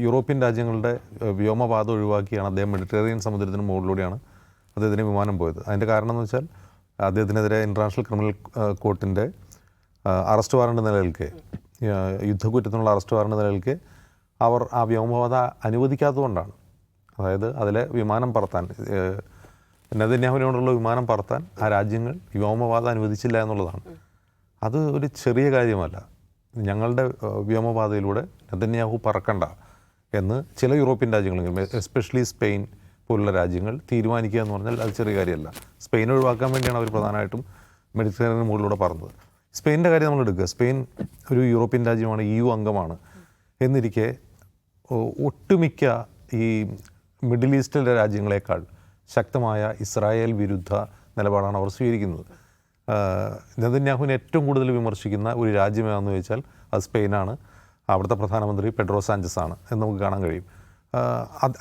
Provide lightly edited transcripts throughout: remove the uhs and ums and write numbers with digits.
European രാജ്യങ്ങളുടെ വ്യോമപാത ഒഴിവാക്കിയാണ് അദ്ദേഹം മെഡിറ്ററേനിയൻ സമുദ്രത്തിന് മുകളിലൂടെയാണ് അദ്ദേഹത്തിന് വിമാനം പോയത്. അതിൻ്റെ കാരണം എന്ന് വെച്ചാൽ അദ്ദേഹത്തിനെതിരെ ഇൻ്റർനാഷണൽ ക്രിമിനൽ കോർട്ടിൻ്റെ അറസ്റ്റ് വാറണ്ട് നിലനിൽക്കെ, യുദ്ധക്കുറ്റത്തിനുള്ള അറസ്റ്റ് വാറണ്ട് നിലനിൽക്കെ അവർ ആ വ്യോമപാത അനുവദിക്കാത്തതുകൊണ്ടാണ്. അതായത് അതിലെ വിമാനം പറത്താൻ, നെതന്യാഹുവിനോടുള്ള വിമാനം പറത്താൻ ആ രാജ്യങ്ങൾ വ്യോമപാത അനുവദിച്ചില്ല എന്നുള്ളതാണ്. അത് ഒരു ചെറിയ കാര്യമല്ല. ഞങ്ങളുടെ വ്യോമപാതയിലൂടെ നെതന്യാഹു പറക്കണ്ട എന്ന് ചില യൂറോപ്യൻ രാജ്യങ്ങളെങ്കിലും, എസ്പെഷ്യലി സ്പെയിൻ പോലുള്ള രാജ്യങ്ങൾ തീരുമാനിക്കുക എന്ന് പറഞ്ഞാൽ അത് ചെറിയ കാര്യമല്ല. സ്പെയിൻ ഒഴിവാക്കാൻ വേണ്ടിയാണ് അവർ പ്രധാനമായിട്ടും മെഡിറ്ററേനിയൻ മുകളിലൂടെ പറഞ്ഞത്. സ്പെയിൻ്റെ കാര്യം നമ്മൾ എടുക്കുക. സ്പെയിൻ ഒരു യൂറോപ്യൻ രാജ്യമാണ്, EU അംഗമാണ്. എന്നിരിക്കെ ഒട്ടുമിക്ക ഈ മിഡിൽ ഈസ്റ്റിലെ രാജ്യങ്ങളെക്കാൾ ശക്തമായ ഇസ്രായേൽ വിരുദ്ധ നിലപാടാണ് അവർ സ്വീകരിക്കുന്നത്. നെതന്യാഹുവിനെ ഏറ്റവും കൂടുതൽ വിമർശിക്കുന്ന ഒരു രാജ്യമേതാണെന്ന് ചോദിച്ചാൽ അത് സ്പെയിനാണ്. അവിടുത്തെ പ്രധാനമന്ത്രി പെഡ്രോ സാഞ്ചസ് ആണ് എന്ന് നമുക്ക് കാണാൻ കഴിയും.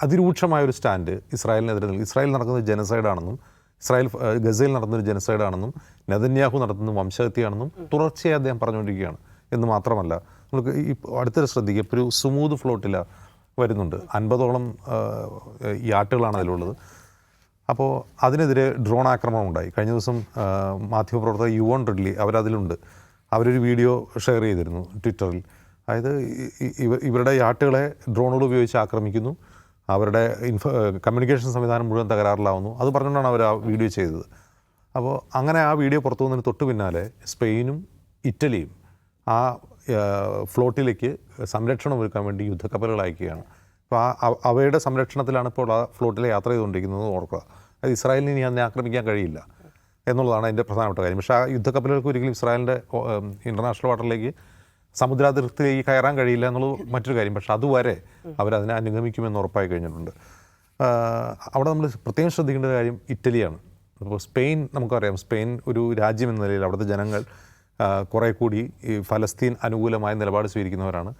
അതിരൂക്ഷമായൊരു സ്റ്റാൻഡ് ഇസ്രായേലിനെതിരെ നൽകി. ഇസ്രായേൽ നടക്കുന്നത് ജനസൈഡാണെന്നും, ഗസയിൽ നടന്നൊരു ജനസൈഡാണെന്നും, നെതന്യാഹു നടത്തുന്നത് വംശഹത്യയാണെന്നും തുടർച്ചയായി അദ്ദേഹം പറഞ്ഞുകൊണ്ടിരിക്കുകയാണ്. എന്ന് മാത്രമല്ല, നമുക്ക് ഈ അടുത്തിടെ ശ്രദ്ധിക്കുക, ഇപ്പോൾ ഒരു സുമൂത് ഫ്ലോട്ടില വരുന്നുണ്ട്. 50ഓളം യാട്ടുകളാണ് അതിലുള്ളത്. അപ്പോൾ അതിനെതിരെ ഡ്രോൺ ആക്രമണം ഉണ്ടായി. കഴിഞ്ഞ ദിവസം മാധ്യമപ്രവർത്തകർ യുവോൺ റിഡ്ലി അവരതിലുണ്ട്. അവരൊരു വീഡിയോ ഷെയർ ചെയ്തിരുന്നു ട്വിറ്ററിൽ. അതായത് ഇവരുടെ യാട്ടുകളെ ഡ്രോണുകൾ ഉപയോഗിച്ച് ആക്രമിക്കുന്നു, അവരുടെ കമ്മ്യൂണിക്കേഷൻ സംവിധാനം മുഴുവൻ തകരാറിലാവുന്നു. അത് പറഞ്ഞുകൊണ്ടാണ് അവർ ആ വീഡിയോ ചെയ്തത്. അപ്പോൾ അങ്ങനെ ആ വീഡിയോ പുറത്തു വന്നതിന് തൊട്ട് പിന്നാലെ സ്പെയിനും ഇറ്റലിയും ആ ഫ്ലോട്ടിലേക്ക് സംരക്ഷണം ഒരുക്കാൻ വേണ്ടി യുദ്ധക്കപ്പലുകൾ അയക്കുകയാണ്. അപ്പോൾ അവയുടെ സംരക്ഷണത്തിലാണ് ഇപ്പോൾ ആ ഫ്ലോട്ടിലെ യാത്ര ചെയ്തുകൊണ്ടിരിക്കുന്നത് ഓർക്കുക. അത് ഇസ്രായേലിന് ഇനി അതിനെ ആക്രമിക്കാൻ കഴിയില്ല എന്നുള്ളതാണ് അതിൻ്റെ പ്രധാനപ്പെട്ട കാര്യം. പക്ഷേ ആ യുദ്ധക്കപ്പലുകൾക്ക് ഒരിക്കലും ഇസ്രായേലിൻ്റെ ഇൻ്റർനാഷണൽ വാട്ടറിലേക്ക്, സമുദ്രാതിർത്തിയിലേക്ക് കയറാൻ കഴിയില്ല എന്നുള്ളത് മറ്റൊരു കാര്യം. പക്ഷേ അതുവരെ അവരതിനെ അനുഗമിക്കുമെന്ന് ഉറപ്പായി കഴിഞ്ഞിട്ടുണ്ട്. അവിടെ നമ്മൾ പ്രത്യേകം ശ്രദ്ധിക്കേണ്ട കാര്യം ഇറ്റലിയാണ്. അപ്പോൾ സ്പെയിൻ നമുക്കറിയാം, സ്പെയിൻ ഒരു രാജ്യം എന്ന നിലയിൽ അവിടുത്തെ ജനങ്ങൾ കുറേ കൂടി ഈ ഫലസ്തീൻ അനുകൂലമായ നിലപാട് സ്വീകരിക്കുന്നവരാണ്,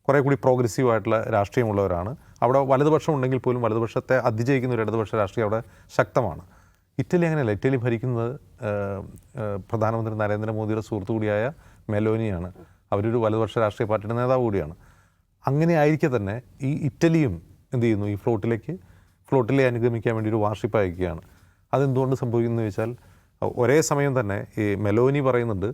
കുറേ കൂടി പ്രോഗ്രസീവായിട്ടുള്ള രാഷ്ട്രീയമുള്ളവരാണ്. അവിടെ വലതുപക്ഷം ഉണ്ടെങ്കിൽ പോലും വലതുപക്ഷത്തെ അതിജയിക്കുന്ന ഒരു ഇടതുപക്ഷ രാഷ്ട്രീയം അവിടെ ശക്തമാണ്. ഇറ്റലി അങ്ങനെയല്ല. ഇറ്റലി ഭരിക്കുന്നത് പ്രധാനമന്ത്രി നരേന്ദ്രമോദിയുടെ സുഹൃത്തു കൂടിയായ മെലോനിയാണ്. അവരൊരു വലതുപക്ഷ രാഷ്ട്രീയ പാർട്ടിയുടെ നേതാവ് കൂടിയാണ്. അങ്ങനെ ആയിരിക്കെ തന്നെ ഈ ഇറ്റലിയും എന്ത് ചെയ്യുന്നു, ഈ ഫ്ലോട്ടിലെ അനുഗമിക്കാൻ വേണ്ടി ഒരു വാർഷിപ്പ് അയക്കുകയാണ്. അതെന്തുകൊണ്ട് സംഭവിക്കുന്നത് ചോദിച്ചാൽ, ഒരേ സമയം തന്നെ ഈ മെലോനി പറയുന്നുണ്ട്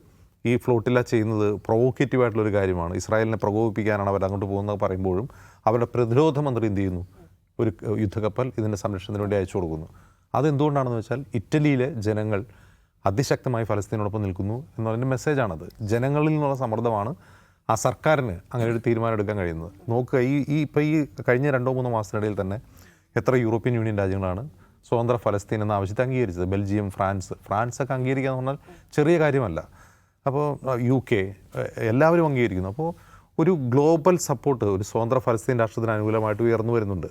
ഈ ഫ്ലോട്ടില ചെയ്യുന്നത് പ്രൊവോക്കേറ്റീവായിട്ടുള്ളൊരു കാര്യമാണ്, ഇസ്രായേലിനെ പ്രകോപിപ്പിക്കാനാണ് അവർ അങ്ങോട്ട് പോകുന്നത് പറയുമ്പോഴും അവരുടെ പ്രതിരോധ മന്ത്രി എന്ത് ചെയ്യുന്നു, ഒരു യുദ്ധക്കപ്പൽ ഇതിൻ്റെ സംരക്ഷണത്തിന് വേണ്ടി അയച്ചു കൊടുക്കുന്നു. അതെന്തുകൊണ്ടാണെന്ന് വെച്ചാൽ ഇറ്റലിയിലെ ജനങ്ങൾ അതിശക്തമായി ഫലസ്തീനോടൊപ്പം നിൽക്കുന്നു എന്നതിൻ്റെ മെസ്സേജാണത്. ജനങ്ങളിൽ നിന്നുള്ള സമ്മർദ്ദമാണ് ആ സർക്കാരിന് അങ്ങനെ ഒരു തീരുമാനം എടുക്കാൻ കഴിയുന്നത്. നോക്കുക, ഇപ്പോൾ ഈ കഴിഞ്ഞ 2-3 മാസത്തിനിടയിൽ തന്നെ എത്ര യൂറോപ്യൻ യൂണിയൻ രാജ്യങ്ങളാണ് സ്വതന്ത്ര ഫലസ്തീൻ എന്ന ആവശ്യത്തെ അംഗീകരിച്ചത്. ബെൽജിയം, ഫ്രാൻസൊക്കെ അംഗീകരിക്കുക എന്ന് പറഞ്ഞാൽ ചെറിയ കാര്യമല്ല. അപ്പോൾ UK എല്ലാവരും അംഗീകരിക്കുന്നു. അപ്പോൾ ഒരു ഗ്ലോബൽ സപ്പോർട്ട് ഒരു സ്വതന്ത്ര ഫലസ്തീൻ രാഷ്ട്രത്തിന് അനുകൂലമായിട്ട് ഉയർന്നു വരുന്നുണ്ട്.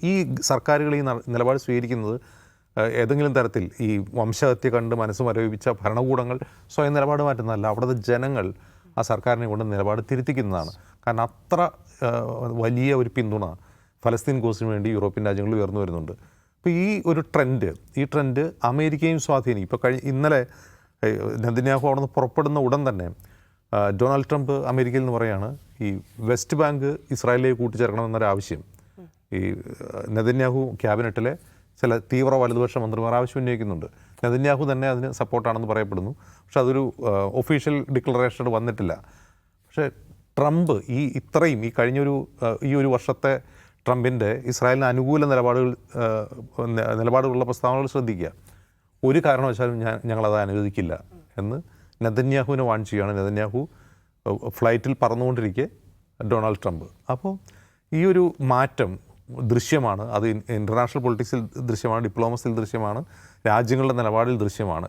ഈ സർക്കാരുകൾ ഈ നിലപാട് സ്വീകരിക്കുന്നത് ഏതെങ്കിലും തരത്തിൽ ഈ വംശഹത്യ കണ്ട് മനസ്സ് മരവിപ്പിച്ച ഭരണകൂടങ്ങൾ സ്വയം നിലപാട് മാറ്റുന്നതല്ല. അവിടുത്തെ ജനങ്ങൾ ആ സർക്കാരിനെ കൊണ്ട് നിലപാട് തിരുത്തിക്കുന്നതാണ്. കാരണം അത്ര വലിയ ഒരു പിന്തുണ ഫലസ്തീൻ കോസിന് വേണ്ടി യൂറോപ്യൻ രാജ്യങ്ങളിൽ ഉയർന്നു വരുന്നുണ്ട്. അപ്പോൾ ഈ ട്രെൻഡ് അമേരിക്കയും സ്വാധീനിക്കും. ഇപ്പോൾ ഇന്നലെ നെതന്യാഹു അവിടെ നിന്ന് പുറപ്പെടുന്ന ഉടൻ തന്നെ ഡൊണാൾഡ് ട്രംപ് അമേരിക്കയിൽ നിന്ന് പറയുകയാണ് ഈ വെസ്റ്റ് ബാങ്ക് ഇസ്രായേലിലേക്ക് കൂട്ടിച്ചേർക്കണമെന്നൊരാവശ്യം ഈ നെതന്യാഹു ക്യാബിനറ്റിലെ ചില തീവ്ര വലതുപക്ഷ മന്ത്രിമാർ ആവശ്യം ഉന്നയിക്കുന്നുണ്ട്. നെതന്യാഹു തന്നെ അതിന് സപ്പോർട്ടാണെന്ന് പറയപ്പെടുന്നു. പക്ഷെ അതൊരു ഒഫീഷ്യൽ ഡിക്ലറേഷൻ വന്നിട്ടില്ല. പക്ഷേ ട്രംപ് ഈ ഒരു വർഷത്തെ ട്രംപിൻ്റെ ഇസ്രായേലിന് അനുകൂല നിലപാടുകളുള്ള പ്രസ്താവനകൾ ശ്രദ്ധിക്കുക. ഒരു കാരണവശാലും ഞങ്ങളത് അനുവദിക്കില്ല എന്ന് നെതന്യാഹുവിനെ വാൺ ചെയ്യുകയാണ്. നെതന്യാഹു ഫ്ലൈറ്റിൽ പറന്നുകൊണ്ടിരിക്കെ ഡൊണാൾഡ് ട്രംപ്. അപ്പോൾ ഈ ഒരു മാറ്റം ദൃശ്യമാണ്. അത് ഇൻ്റർനാഷണൽ പൊളിറ്റിക്സിൽ ദൃശ്യമാണ്, ഡിപ്ലോമസിയിൽ ദൃശ്യമാണ്, രാജ്യങ്ങളുടെ നിലപാടിൽ ദൃശ്യമാണ്.